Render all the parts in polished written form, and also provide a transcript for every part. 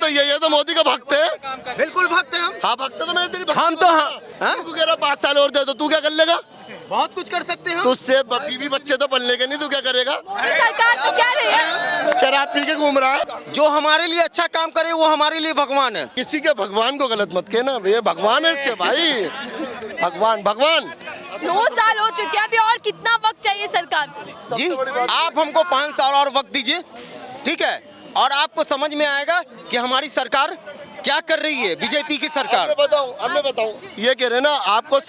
ये तो मोदी का भक्त है। बिल्कुल भक्त हैं हम। हाँ भक्त तो मैंने तेरी भक्त हम तो हाँ तू कह रहा 5 साल और दे तो तू क्या कर लेगा? बहुत कुछ कर सकते हैं। तुझसे बीवी बच्चे तो पलने के नहीं, तू क्या करेगा? सरकार तो कह रही है शराब पी के घूम रहा है। जो हमारे लिए अच्छा काम करे वो हमारे लिए भगवान है। किसी के भगवान को गलत मत कहना, ये भगवान है इसके भाई, भगवान भगवान। 9 साल हो चुके हैं, अभी और कितना वक्त चाहिए सरकार को? जी आप हमको 5 साल और वक्त दीजिए, ठीक है, और आपको समझ में आएगा कि हमारी सरकार क्या कर रही है, बीजेपी की सरकार। अब मैं बताऊं, ये कह रहे ना आपको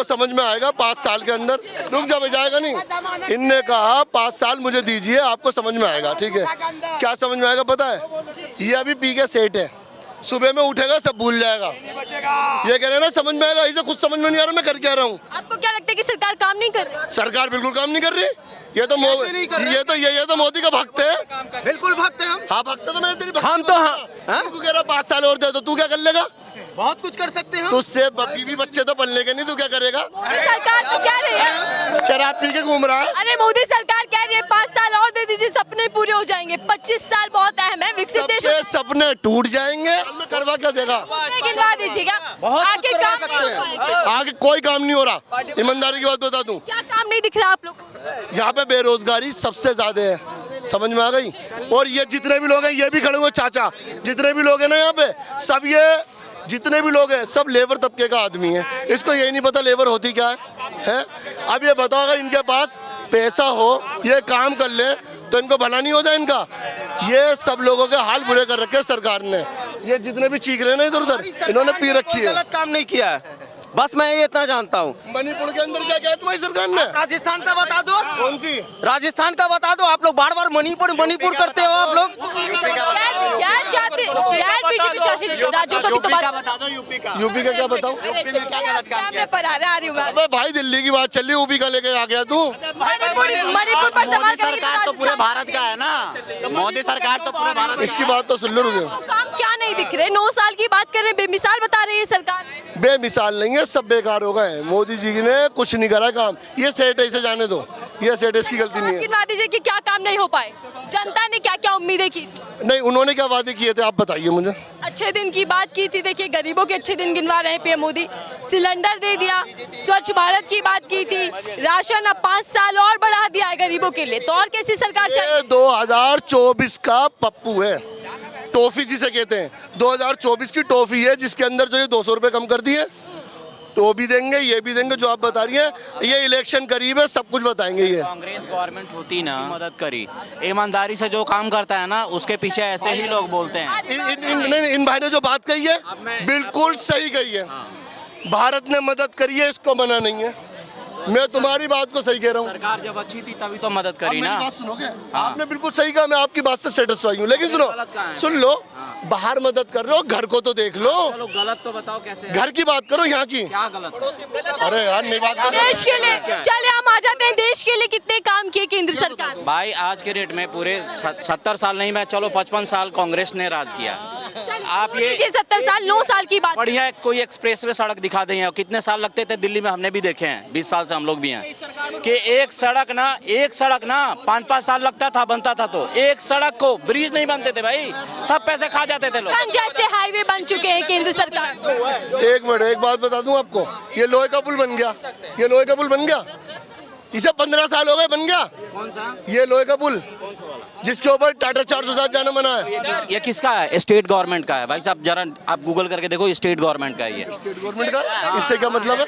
समझ में आएगा 5 साल के अंदर। रुक जा, जाएगा नहीं। इनने कहा 5 साल मुझे दीजिए, आपको समझ में आएगा, ठीक है। क्या समझ में आएगा पता है? ये अभी पी के सेट है, सुबह में उठेगा सब भूल जाएगा। ये कह रहे ना समझ में आएगा, इसे खुद समझ में नहीं आ रहा मैं कर क्या रहा हूँ। आपको क्या लगता है कि सरकार काम नहीं कर रही? सरकार बिल्कुल काम नहीं कर रही। ये तो मोदी का भक्त है। बिल्कुल भक्त हैं हम। हाँ भक्त तो मैंने तेरी हम तो हाँ तू कह रहा 5 साल और दे तो तू क्या कर लेगा? बहुत कुछ कर सकते हैं। तुझसे बीवी बच्चे तो पलने के नहीं, तू क्या करेगा? सरकार तो कह रही है शराब पी के घूम रहा है। अरे मोदी सरकार कह रही है 5 साल और दे दीजिए, सपने पूरे हो जाएंगे। 25 साल बहुत अहम है, विकसित देश सबके सपने टूट जाएंगे। करवा क्या देगा? गिनवा दीजिएगा। बहुत आगे कुछ करवा काम नहीं सकते हो हैं। पाएगा। आगे कोई काम नहीं हो रहा, ईमानदारी की बात बता दूं। क्या काम नहीं दिख रहा आप लोग को? यहाँ पे बेरोजगारी सबसे ज्यादा है, समझ में आ गई? और ये जितने भी लोग हैं, ये भी खड़े हुए चाचा, जितने भी लोग हैं ना यहाँ पे, सब ये जितने भी लोग हैं सब लेबर तबके का आदमी है। इसको यही नहीं पता लेबर होती क्या है? अब ये बताओ, अगर इनके पास पैसा हो, ये काम कर ले तो इनको भला नहीं हो जाए इनका? ये सब लोगों के हाल बुरे कर रखे सरकार ने। ये जितने भी चीख रहे हैं ना इधर उधर, इन्होंने पी रखी है। गलत काम नहीं किया है, बस मैं ये इतना जानता हूँ। मणिपुर के अंदर क्या किया तुम्हारी सरकार ने? राजस्थान का बता दो। कौन सी? राजस्थान का बता दो। आप लोग बार बार मणिपुर करते हो आप लोग। गैर बीजेपी शासित राज्यों का भी तो बात बता दो। यूपी का क्या बताऊं? यूपी में क्या गलत काम किया? मैं पराने आ रही हूँ। अबे भाई दिल्ली की बात चल रही, यूपी का लेके आ गया तू। मणिपुर पर सवाल मोदी सरकार तो पूरे भारत का है ना, मोदी सरकार तो पूरे भारत। इसकी बात तो सुन लो, रुको। काम क्या नहीं दिख रहे? 9 साल की बात कर रहे हैं, बेमिसाल बता रही है सरकार। बेमिसाल नहीं है, सब बेकार हो गए। मोदी जी ने कुछ नहीं करा काम। ये सेठ है, इसे जाने दो, ये सेठ इसकी गलती नहीं है। गिनवा दीजिए कि क्या काम नहीं हो पाए। जनता ने क्या क्या उम्मीदें की? नहीं, उन्होंने क्या वादे किए थे आप बताइए मुझे। अच्छे दिन की बात की थी, देखिए गरीबों के अच्छे दिन गिनवा रहे हैं पीएम मोदी। सिलेंडर दे दिया, स्वच्छ भारत की बात की थी, राशन अब 5 साल और बढ़ा दिया है गरीबों के लिए। तो और कैसी सरकार चाहिए? 2024 का पप्पू है, टॉफी जिसे कहते हैं। 2024 की टॉफी है, जिसके अंदर जो ये 200 रुपए कम कर दिए, तो भी देंगे, ये भी देंगे। जो आप बता रही हैं, ये इलेक्शन करीब है, सब कुछ बताएंगे। ये कांग्रेस गवर्नमेंट होती ना, मदद करी, ईमानदारी से जो काम करता है ना, उसके पीछे ऐसे ही लोग बोलते हैं। इन भाई ने जो बात कही है बिल्कुल सही कही है। भारत ने मदद करी है, इसको मना नहीं है। मैं तुम्हारी बात को सही कह रहा हूँ। सरकार जब अच्छी थी तभी तो मदद अब करी मेरी ना। बात सुनोगे? आपने बिल्कुल सही कहा, मैं आपकी बात से सेटिस्फाई हूँ। लेकिन सुन लो, बाहर मदद कर रहे हो, घर को तो देख लो। चलो गलत तो बताओ कैसे है? घर की बात करो, यहाँ की क्या गलत? अरे यार नहीं बात करो। देश के लिए चले हम आ जाते हैं। देश के लिए कितने काम किए केंद्र सरकार? भाई आज के रेट में पूरे 70 साल नहीं, मैं चलो 55 साल कांग्रेस ने राज किया। आप ये 70 साल 9 साल की बात। बढ़िया कोई एक्सप्रेस वे सड़क दिखा दें, और कितने साल लगते थे दिल्ली में, हमने भी देखे हैं, 20 साल से हम लोग भी हैं, कि एक सड़क ना 5-5 साल लगता था बनता था। तो एक सड़क को ब्रिज नहीं बनते थे भाई, सब पैसे खा जाते थे लोग। जैसे हाईवे बन चुके हैं केंद्र सरकार। एक मिनट, एक बात बता दूं आपको, ये लोहे का पुल बन गया, ये लोहे का पुल बन गया, इसे 15 साल हो गए बन गया। कौन सा? ये लोहे का पुल जिसके ऊपर टाटा 407 जाना मना है। ये किसका है? स्टेट गवर्नमेंट का है भाई साहब, जरा आप गूगल करके देखो, स्टेट गवर्नमेंट का है ये। स्टेट गवर्नमेंट का? इससे क्या मतलब है?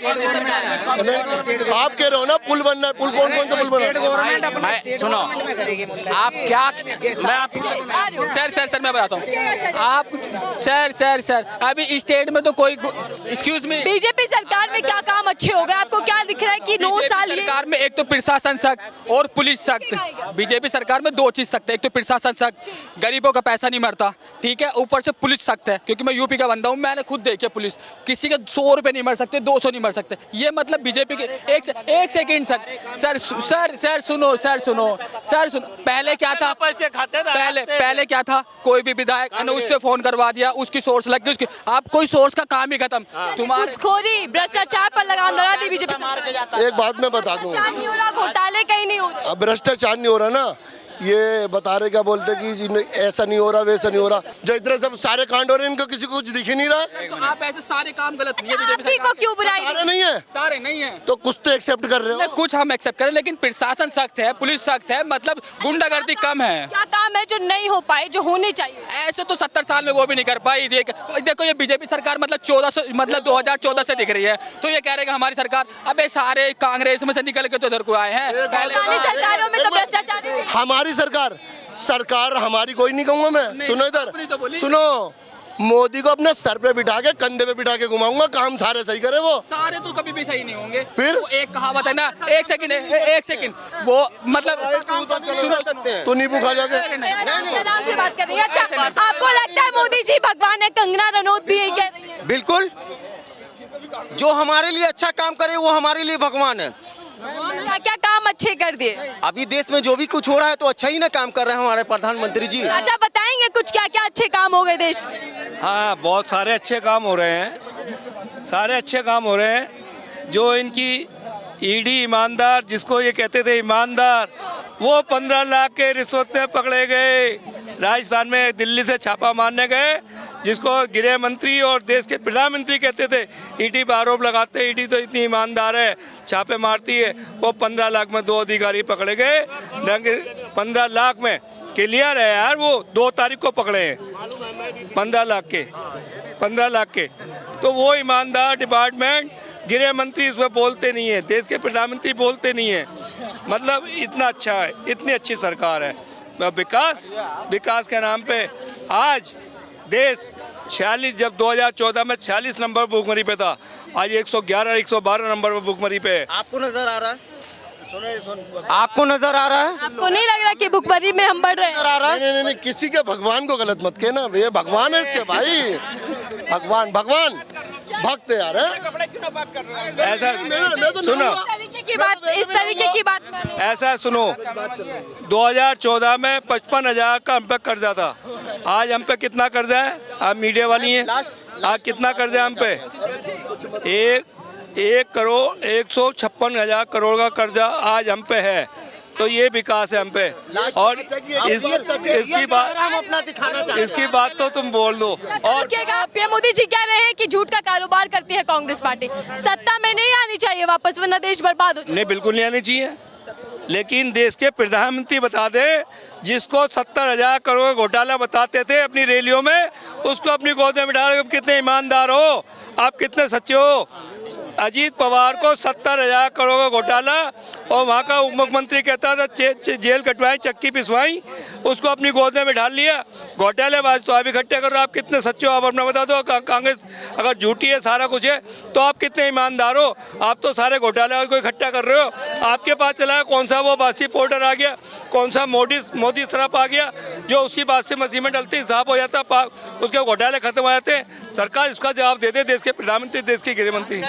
आप कह रहे हो ना पुल बनना है, पुल कौन कौन सा पुल बना? मैं सुनो, आप क्या, मैं आप सर मैं बताता हूँ आप। सर अभी स्टेट में तो कोई, एक्सक्यूज मी, बीजेपी सरकार में क्या काम अच्छे हो गए? आपको क्या दिख रहा है कि 9 साल ये सरकार में एक तो प्रशासन सख्त और पुलिस सख्त। बीजेपी सरकार में 2 चीज सख्त है, एक तो प्रशासन सख्त, गरीबों का पैसा नहीं मरता, ठीक है, ऊपर से पुलिस सख्त है। क्योंकि मैं यूपी का बंदा हूँ, मैंने खुद देखी पुलिस, किसी के 100 रुपए नहीं मर सकते, 200 नहीं मर सकते। ये मतलब बीजेपी के एक सेकेंड सर सुनो, पहले क्या था? पहले क्या था? कोई भी विधायक ने उससे फोन करवा दिया, उसकी सोर्स लग गई, उसकी आप कोई सोर्स का काम ही खत्म। तुम्हारे घूसखोरी भ्रष्टाचार पर लगाम लगा दी बीजेपी। एक बात मैं बता दूं, घोटाले कहीं नहीं हो रहे। अब भ्रष्टाचार नहीं हो रहा ना, ये बता रहे क्या बोलते कि ऐसा नहीं हो रहा वैसा नहीं हो रहा। जो इतने सब सारे कांड हो रहे हैं इनको किसी को कुछ दिख ही नहीं रहा है। तो आप ऐसे सारे काम गलत नहीं है आप ही को क्यों बुराई सारे नहीं है सारे नहीं है तो कुछ तो एक्सेप्ट कर रहे हो। कुछ हम एक्सेप्ट करें, लेकिन प्रशासन सख्त है, पुलिस सख्त है, मतलब गुंडागर्दी कम है। क्या काम है जो नहीं हो पाए, जो होने चाहिए? ऐसे तो 70 साल में वो भी नहीं कर पाई। देखो ये बीजेपी सरकार मतलब 2014 से दिख रही है, तो ये कह रहे हैं कि हमारी सरकार, अबे सारे कांग्रेस में से निकल के तो इधर को आए हैं। पुरानी सरकारों में तो भ्रष्टाचार ही नहीं। हमारी सरकार हमारी कोई नहीं कहूंगा मैं। सुनो अपनी तो इधर बोली। सुनो, मोदी को अपने सर पे बिठा के कंधे पे बिठा के घुमाऊंगा, काम सारे सही करे वो। सारे तो कभी भी सही नहीं होंगे। फिर? वो एक कहावत है ना, एक सेकंड वो मतलब सुन सकते हैं। तू नींबू खा जाके। आराम से बात कर रही है। अच्छा, आपको लगता है मोदी जी भगवान है? कंगना रनौत भी यही कह रही है। बिल्कुल, जो हमारे लिए अच्छा काम करे वो हमारे लिए भगवान है। क्या क्या काम अच्छे कर दिए? अभी देश में जो भी कुछ हो रहा है तो अच्छा ही ना काम कर रहे हैं हमारे प्रधानमंत्री जी। अच्छा, बताएंगे कुछ क्या क्या अच्छे काम हो गए देश में? हाँ, बहुत सारे अच्छे काम हो रहे हैं, सारे अच्छे काम हो रहे हैं। जो इनकी ईडी ईमानदार, जिसको ये कहते थे ईमानदार, वो 15 लाख के रिश्वत में पकड़े गए। राजस्थान में दिल्ली से छापा मारने गए, जिसको गृह मंत्री और देश के प्रधानमंत्री कहते थे। ईडी पर आरोप लगाते, ईडी तो इतनी ईमानदार है, छापे मारती है। वो 15 लाख में 2 अधिकारी पकड़े गए। 15 लाख में क्लियर है यार, वो 2 तारीख को पकड़े हैं 15 लाख के। तो वो ईमानदार डिपार्टमेंट, गृह मंत्री इसमें बोलते नहीं है, देश के प्रधानमंत्री बोलते नहीं है। मतलब इतना अच्छा है, इतनी अच्छी सरकार है। विकास के नाम पे आज देश 46, जब 2014 में 46 नंबर भुखमरी पे था, आज 111 112 नंबर पर भुखमरी पे है। आपको नजर आ रहा है? आपको नजर आ रहा है? आपको नहीं लग रहा कि भुखमरी में हम बढ़ रहे हैं? नजर आ रहा है? नहीं, किसी के भगवान को गलत मत कहना। ये भगवान है इसके भाई, भगवान भक्त है यार। ऐसा सुनो, इस तरीके की बात माने। ऐसा सुनो, 2014 में 55,000 का हम पे कर्जा था। आज हम पे कितना कर्जा है? आप मीडिया वाली हैं, आज कितना कर्जा है हम पे? 1,156,000 करोड़ का कर्जा आज हम पे है। तो ये विकास है हम पे। और इसकी बात तो तुम बोल दो। और पीएम मोदी जी कह रहे हैं कि झूठ का कारोबार करती है कांग्रेस पार्टी, सत्ता में नहीं आनी चाहिए वापस, वरना देश बर्बाद हो जाए। नहीं, बिल्कुल नहीं आनी चाहिए, लेकिन देश के प्रधानमंत्री बता दे, जिसको 70,000 करोड़ घोटाला बताते थे अपनी रैलियों में, उसको अपनी गोद में बिठा, कितने ईमानदार हो आप, कितने सच्चे हो। अजीत पवार को 70,000 करोड़ का घोटाला, और वहाँ का उप मुख्यमंत्री कहता था जेल कटवाई, चक्की पिसवाई, उसको अपनी गोद में बिठा लिया। घोटालेबाज तो आप इकट्ठे कर रहे हो। आप कितने सच्चे हो आप अपना बता दो। कांग्रेस अगर झूठी है, सारा कुछ है, तो आप कितने ईमानदार हो। आप तो सारे घोटाले को इकट्ठा कर रहे हो। आपके पास चला कौन सा वो बासी पाउडर आ गया, कौन सा मोदी शराब आ गया, जो उसी बासी मसीह में डलती साफ हो जाता, उसके घोटाले खत्म हो जाते हैं। सरकार इसका जवाब दे दे, देश के प्रधानमंत्री, देश के गृह मंत्री।